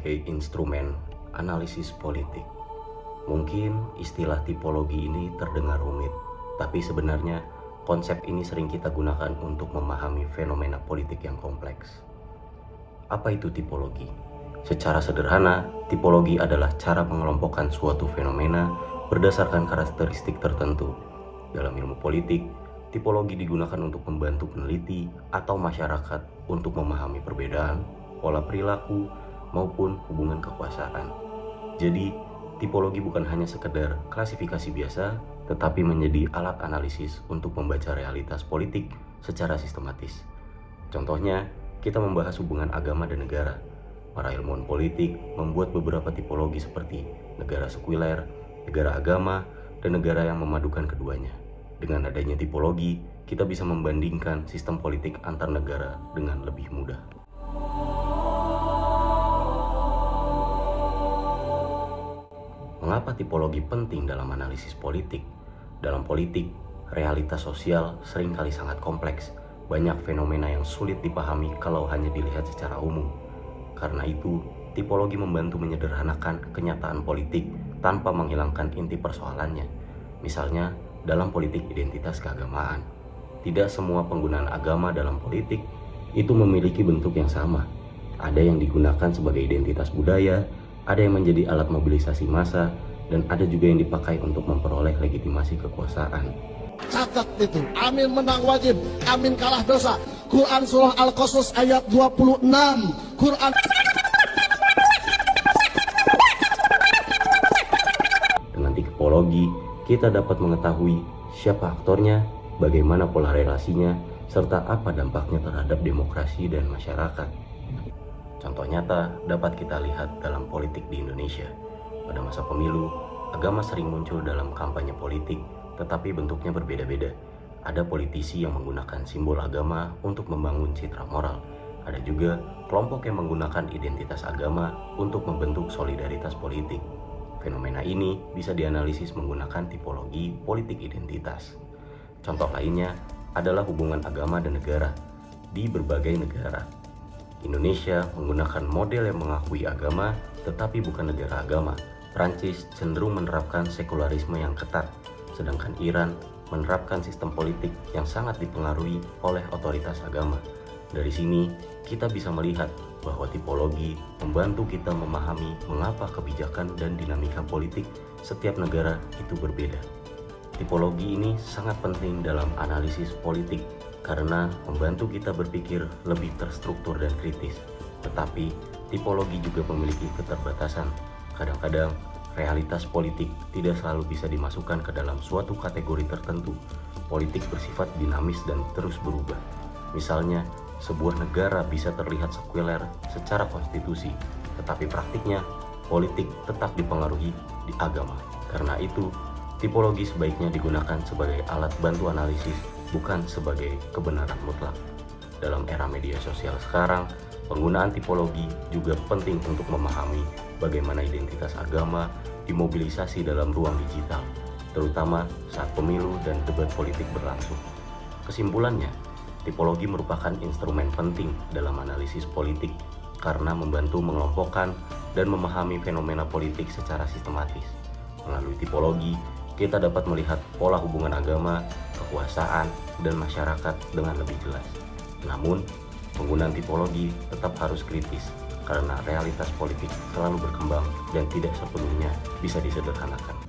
sebagai instrumen analisis politik. Mungkin istilah tipologi ini terdengar rumit, tapi sebenarnya konsep ini sering kita gunakan untuk memahami fenomena politik yang kompleks. Apa itu tipologi? Secara sederhana, tipologi adalah cara mengelompokkan suatu fenomena berdasarkan karakteristik tertentu. Dalam ilmu politik, tipologi digunakan untuk membantu peneliti atau masyarakat untuk memahami perbedaan, pola perilaku, maupun hubungan kekuasaan. Jadi, tipologi bukan hanya sekedar klasifikasi biasa, tetapi menjadi alat analisis untuk membaca realitas politik secara sistematis. Contohnya, kita membahas hubungan agama dan negara. Para ilmuwan politik membuat beberapa tipologi seperti negara sekuler, negara agama, dan negara yang memadukan keduanya. Dengan adanya tipologi, kita bisa membandingkan sistem politik antar negara dengan lebih mudah. Mengapa tipologi penting dalam analisis politik? Dalam politik, realitas sosial seringkali sangat kompleks. Banyak fenomena yang sulit dipahami kalau hanya dilihat secara umum. Karena itu, tipologi membantu menyederhanakan kenyataan politik tanpa menghilangkan inti persoalannya. Misalnya, dalam politik identitas keagamaan, tidak semua penggunaan agama dalam politik itu memiliki bentuk yang sama. Ada yang digunakan sebagai identitas budaya, ada yang menjadi alat mobilisasi massa, dan ada juga yang dipakai untuk memperoleh legitimasi kekuasaan. Catat itu, amin menang wajib, amin kalah dosa. Quran surah Al-Qasas ayat 26. Quran. Dengan tipologi, kita dapat mengetahui siapa aktornya, bagaimana pola relasinya, serta apa dampaknya terhadap demokrasi dan masyarakat. Contoh nyata dapat kita lihat dalam politik di Indonesia. Pada masa pemilu, agama sering muncul dalam kampanye politik, tetapi bentuknya berbeda-beda. Ada politisi yang menggunakan simbol agama untuk membangun citra moral. Ada juga kelompok yang menggunakan identitas agama untuk membentuk solidaritas politik. Fenomena ini bisa dianalisis menggunakan tipologi politik identitas. Contoh lainnya adalah hubungan agama dan negara. Di berbagai negara, Indonesia menggunakan model yang mengakui agama tetapi bukan negara agama. Prancis cenderung menerapkan sekularisme yang ketat, sedangkan Iran menerapkan sistem politik yang sangat dipengaruhi oleh otoritas agama. Dari sini, kita bisa melihat bahwa tipologi membantu kita memahami mengapa kebijakan dan dinamika politik setiap negara itu berbeda. Tipologi ini sangat penting dalam analisis politik karena membantu kita berpikir lebih terstruktur dan kritis. Tetapi, tipologi juga memiliki keterbatasan. Kadang-kadang, realitas politik tidak selalu bisa dimasukkan ke dalam suatu kategori tertentu. Politik bersifat dinamis dan terus berubah. Misalnya, sebuah negara bisa terlihat sekuler secara konstitusi, tetapi praktiknya politik tetap dipengaruhi di agama. Karena itu, tipologi sebaiknya digunakan sebagai alat bantu analisis, bukan sebagai kebenaran mutlak. Dalam era media sosial sekarang, penggunaan tipologi juga penting untuk memahami bagaimana identitas agama dimobilisasi dalam ruang digital, terutama saat pemilu dan debat politik berlangsung. Kesimpulannya, tipologi merupakan instrumen penting dalam analisis politik karena membantu mengelompokkan dan memahami fenomena politik secara sistematis. Melalui tipologi, kita dapat melihat pola hubungan agama, kekuasaan, dan masyarakat dengan lebih jelas. Namun, penggunaan tipologi tetap harus kritis karena realitas politik selalu berkembang dan tidak sepenuhnya bisa disederhanakan.